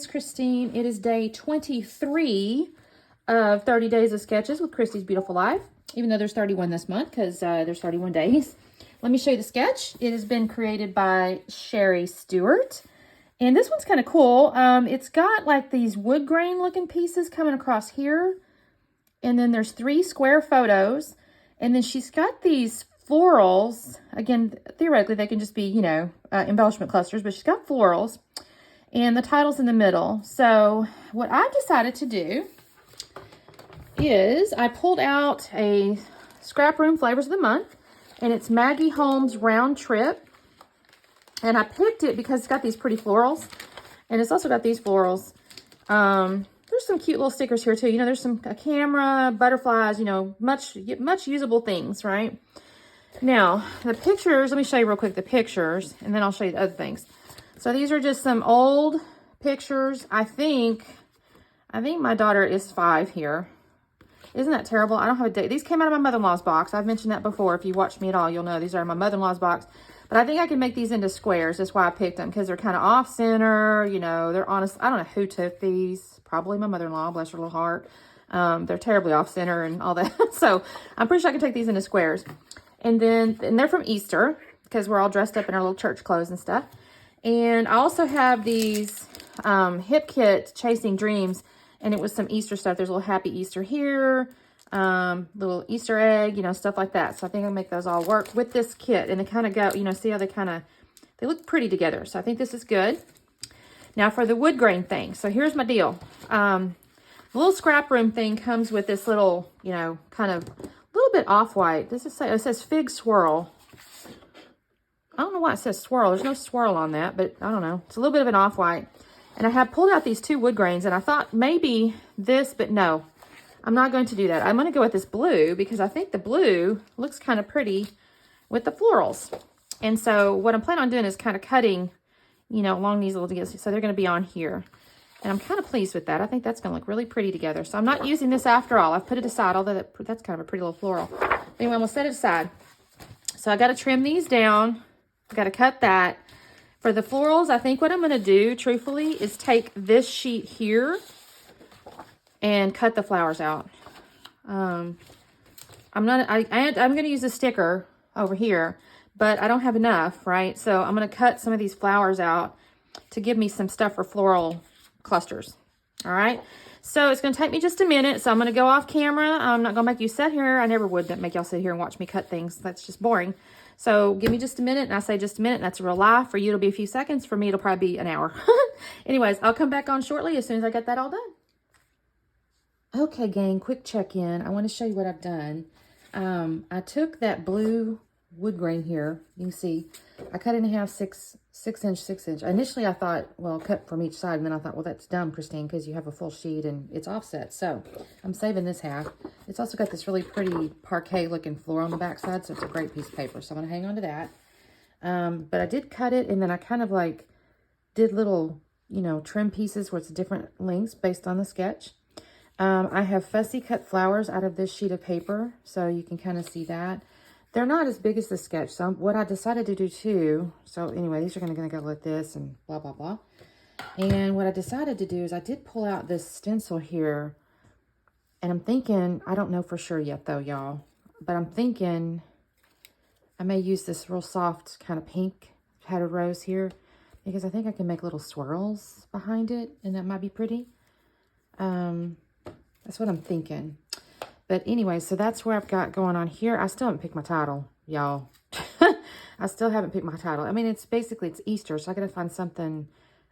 it's Christine. It is day 23 of 30 Days of Sketches with Christy's Beautiful Life, even though there's 31 this month because there's 31 days. Let me show you the sketch. It has been created by Sherry Stewart. And this one's kind of cool. It's got like these wood grain looking pieces coming across here. And then there's 3 square photos. And then she's got these florals. Again, theoretically, they can just be, you know, embellishment clusters, but she's got florals. And the title's in the middle. So what I've decided to do is I pulled out a Scrap Room Flavors of the Month. And it's Maggie Holmes Round Trip. And I picked it because it's got these pretty florals. And it's also got these florals. There's some cute little stickers here too. You know, there's a camera, butterflies, you know, much usable things, right? Now, the pictures, let me show you real quick the pictures. And then I'll show you the other things. So these are just some old pictures. I think my daughter is 5 here. Isn't that terrible? I don't have a date. These came out of my mother-in-law's box. I've mentioned that before. If you watch me at all, you'll know these are my mother-in-law's box. But I think I can make these into squares. That's why I picked them, because they're kind of off-center. You know, they're honest. I don't know who took these. Probably my mother-in-law, bless her little heart. They're terribly off-center and all that. So I'm pretty sure I can take these into squares. And they're from Easter, because we're all dressed up in our little church clothes and stuff. And I also have these Hip Kit Chasing Dreams. And it was some Easter stuff. There's a little Happy Easter here, little Easter egg, you know, stuff like that. So I think I'll make those all work with this kit. And they kind of go, you know, see how they look pretty together. So I think this is good. Now for the wood grain thing. So here's my deal. The little Scrap Room thing comes with this little, you know, kind of a little bit off-white. It says Fig Swirl. I don't know why it says swirl. There's no swirl on that, but I don't know. It's a little bit of an off-white. And I have pulled out these 2 wood grains, and I thought maybe this, but no. I'm not going to do that. I'm going to go with this blue, because I think the blue looks kind of pretty with the florals. And so what I'm planning on doing is kind of cutting, you know, along these little together. So they're going to be on here. And I'm kind of pleased with that. I think that's going to look really pretty together. So I'm not using this after all. I've put it aside, although that's kind of a pretty little floral. Anyway, I'm going to set it aside. So I got to trim these down. I got to cut that. For the florals, I think what I'm going to do, truthfully, is take this sheet here and cut the flowers out. I'm going to use a sticker over here, but I don't have enough, right? So I'm going to cut some of these flowers out to give me some stuff for floral clusters. All right. So it's going to take me just a minute. So I'm going to go off camera. I'm not going to make you sit here. I never would make y'all sit here and watch me cut things. That's just boring. So give me just a minute, and I say just a minute, and that's a real lie. For you, it'll be a few seconds. For me, it'll probably be an hour. Anyways, I'll come back on shortly as soon as I get that all done. Okay, gang, quick check-in. I want to show you what I've done. I took that blue wood grain here. You can see I cut it in half, 6 inch. Initially, I thought, well, cut from each side, and then I thought, well, that's dumb, Christine, because you have a full sheet and it's offset. So I'm saving this half. It's also got this really pretty parquet looking floor on the back side, so it's a great piece of paper. So I'm going to hang on to that. But I did cut it, and then I kind of like did little, you know, trim pieces where it's different lengths based on the sketch. I have fussy cut flowers out of this sheet of paper, so you can kind of see that. They're not as big as the sketch. So what I decided to do too, so anyway, these are going to go like this and blah, blah, blah. And what I decided to do is I did pull out this stencil here. And I'm thinking, I don't know for sure yet though, y'all. But I'm thinking I may use this real soft kind of pink powdered rose here. Because I think I can make little swirls behind it. And that might be pretty. That's what I'm thinking. But anyway, so that's where I've got going on here. I still haven't picked my title, y'all. I still haven't picked my title. I mean, it's Easter, so I got to find something.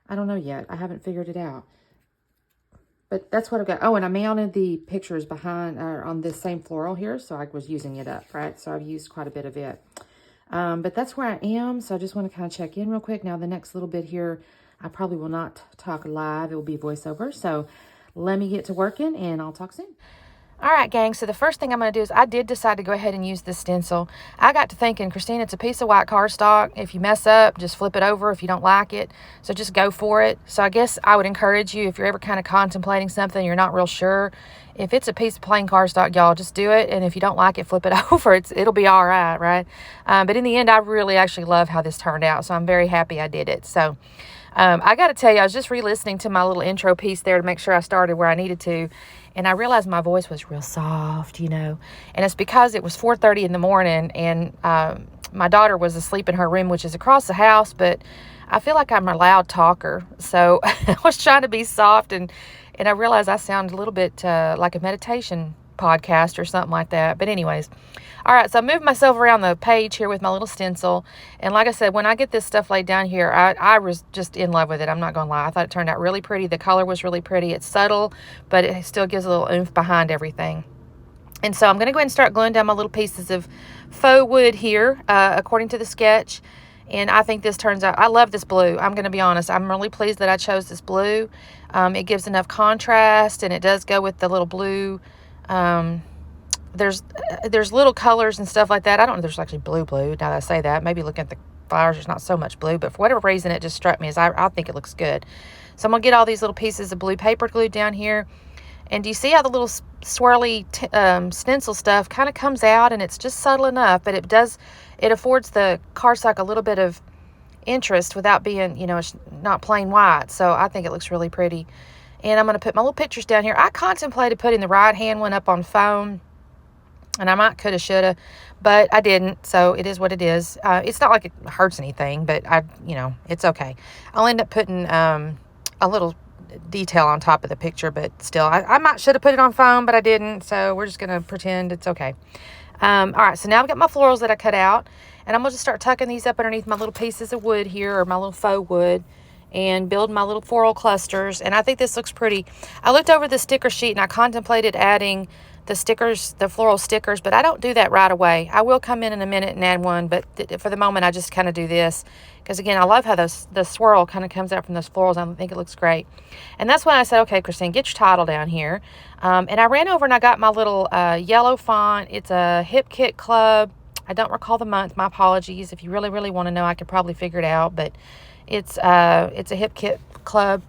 I don't know yet. I haven't figured it out. But that's what I've got. Oh, and I mounted the pictures behind on this same floral here, so I was using it up, right? So I've used quite a bit of it. But that's where I am, so I just want to kind of check in real quick. Now, the next little bit here, I probably will not talk live. It will be voiceover. So let me get to working, and I'll talk soon. All right, gang, so the first thing I'm going to do is I did decide to go ahead and use this stencil. I got to thinking, Christine, it's a piece of white cardstock. If you mess up, just flip it over if you don't like it. So just go for it. So I guess I would encourage you, if you're ever kind of contemplating something, you're not real sure, if it's a piece of plain cardstock, y'all, just do it. And if you don't like it, flip it over. It'll be all right, right? But in the end, I really actually love how this turned out. So I'm very happy I did it. So I got to tell you, I was just re-listening to my little intro piece there to make sure I started where I needed to. And I realized my voice was real soft, And it's because it was 4:30 in the morning and my daughter was asleep in her room, which is across the house. But I feel like I'm a loud talker. So I was trying to be soft and I realized I sound a little bit like a meditation podcast or something like that. But anyways, all right, so I moved myself around the page here with my little stencil. And like I said, when I get this stuff laid down here, I was just in love with it. I'm not going to lie. I thought it turned out really pretty. The color was really pretty. It's subtle, but it still gives a little oomph behind everything. And so I'm going to go ahead and start gluing down my little pieces of faux wood here, according to the sketch. And I think this turns out, I love this blue. I'm going to be honest. I'm really pleased that I chose this blue. It gives enough contrast, and it does go with the little blue. There's little colors and stuff like that. I don't know if there's actually blue now that I say that. Maybe looking at the flowers, there's not so much blue, but for whatever reason, it just struck me as I think it looks good. So I'm going to get all these little pieces of blue paper glued down here. And do you see how the little swirly stencil stuff kind of comes out, and it's just subtle enough, but it affords the cardstock a little bit of interest without being, it's not plain white. So I think it looks really pretty. And I'm going to put my little pictures down here. I contemplated putting the right hand one up on foam. And I might, coulda, shoulda, but I didn't. So it is what it is. It's not like it hurts anything, but it's okay. I'll end up putting a little detail on top of the picture, but still, I might should have put it on foam, but I didn't. So we're just going to pretend it's okay. All right. So now I've got my florals that I cut out, and I'm going to just start tucking these up underneath my little pieces of wood here, or my little faux wood, and build my little floral clusters. And I think this looks pretty. I looked over the sticker sheet and I contemplated adding the stickers, the floral stickers, but I don't do that right away. I will come in a minute and add one, but for the moment, I just kind of do this. Because again, I love how the swirl kind of comes out from those florals. I think it looks great. And that's when I said, okay, Christine, get your title down here. And I ran over and I got my little yellow font. It's a Hip Kit Club. I don't recall the month. My apologies. If you really, really want to know, I could probably figure it out. But it's a Hip Kit Club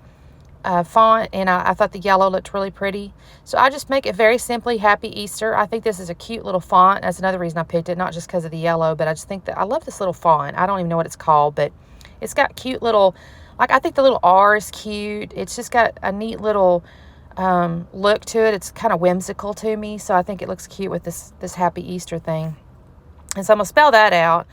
font, and I thought the yellow looked really pretty. So I just make it very simply Happy Easter. I think this is a cute little font. That's another reason I picked it, not just because of the yellow, but I just think that I love this little font. I don't even know what it's called, but it's got cute little, I think the little R is cute. It's just got a neat little look to it. It's kind of whimsical to me, so I think it looks cute with this Happy Easter thing. And so I'm going to spell that out,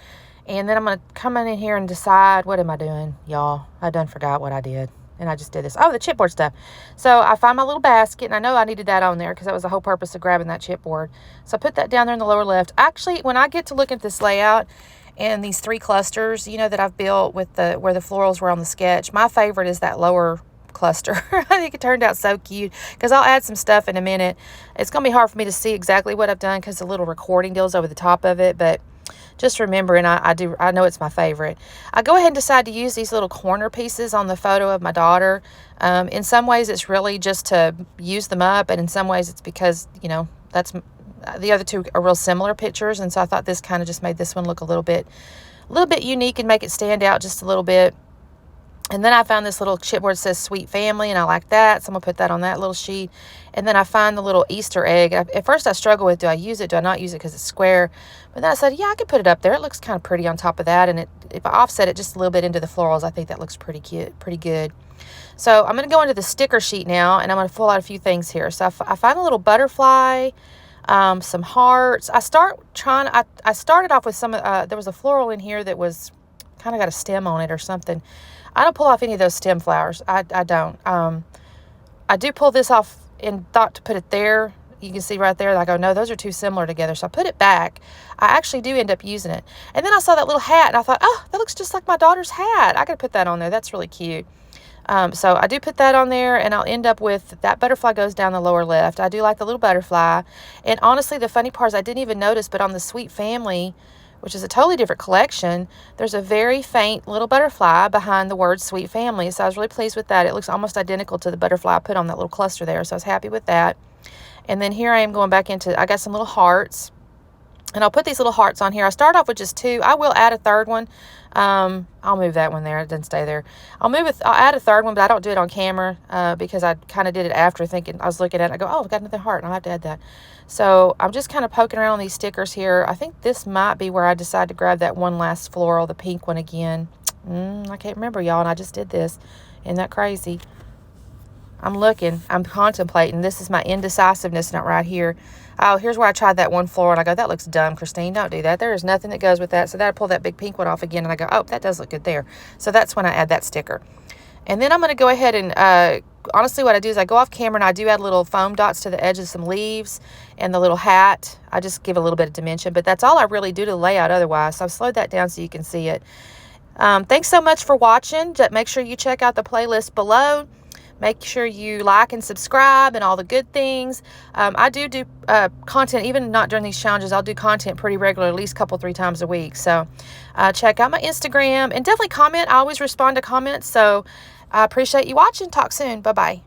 and then I'm going to come in here and decide, what am I doing, y'all? I done forgot what I did. And I just did this. Oh, the chipboard stuff. So I find my little basket, and I know I needed that on there because that was the whole purpose of grabbing that chipboard. So I put that down there in the lower left. Actually, when I get to look at this layout and these 3 clusters, that I've built with where the florals were on the sketch, my favorite is that lower cluster. I think it turned out so cute because I'll add some stuff in a minute. It's going to be hard for me to see exactly what I've done because the little recording goes over the top of it, but just remembering, I know it's my favorite. I go ahead and decide to use these little corner pieces on the photo of my daughter. In some ways, it's really just to use them up, and in some ways, it's because, that's the other 2 are real similar pictures, and so I thought this kind of just made this one look a little bit unique and make it stand out just a little bit. And then I found this little chipboard that says Sweet Family, and I like that. So I'm going to put that on that little sheet. And then I find the little Easter egg. At first I struggle with, do I use it? Do I not use it because it's square? But then I said, yeah, I could put it up there. It looks kind of pretty on top of that. And if I offset it just a little bit into the florals, I think that looks pretty cute, pretty good. So I'm going to go into the sticker sheet now, and I'm going to pull out a few things here. So I find a little butterfly, some hearts. I started off with some, there was a floral in here that was kind of got a stem on it or something. I don't pull off any of those stem flowers. I don't. I do pull this off and thought to put it there. You can see right there, I go, no, those are too similar together. So I put it back. I actually do end up using it. And then I saw that little hat, and I thought, oh, that looks just like my daughter's hat. I got to put that on there. That's really cute. So I do put that on there, and I'll end up with that butterfly goes down the lower left. I do like the little butterfly. And honestly, the funny part is I didn't even notice, but on the Sweet Family, which is a totally different collection, there's a very faint little butterfly behind the word Sweet Family. So I was really pleased with that. It looks almost identical to the butterfly I put on that little cluster there. So I was happy with that. And then here I am going back into, I got some little hearts. And I'll put these little hearts on here. I start off with just 2. I will add a third one. I'll move that one there. It doesn't stay there. I'll add a third one, but I don't do it on camera because I kind of did it after thinking, I was looking at it. I go, oh, I've got another heart, and I'll have to add that. So I'm just kind of poking around on these stickers here. I think this might be where I decide to grab that one last floral, the pink one again. I can't remember, y'all, and I just did this. Isn't that crazy? I'm looking. I'm contemplating. This is my indecisiveness note right here. Oh, here's where I tried that one floral, and I go, that looks dumb, Christine. Don't do that. There is nothing that goes with that. So then I pull that big pink one off again, and I go, oh, that does look good there. So that's when I add that sticker. And then I'm going to go ahead and, honestly, what I do is I go off camera, and I do add little foam dots to the edge of some leaves and the little hat. I just give a little bit of dimension, but that's all I really do to the layout otherwise. So I've slowed that down so you can see it. Thanks so much for watching. Make sure you check out the playlist below. Make sure you like and subscribe and all the good things. I do content, even not during these challenges. I'll do content pretty regular, at least a couple, 3 times a week. So check out my Instagram and definitely comment. I always respond to comments. So I appreciate you watching. Talk soon. Bye-bye.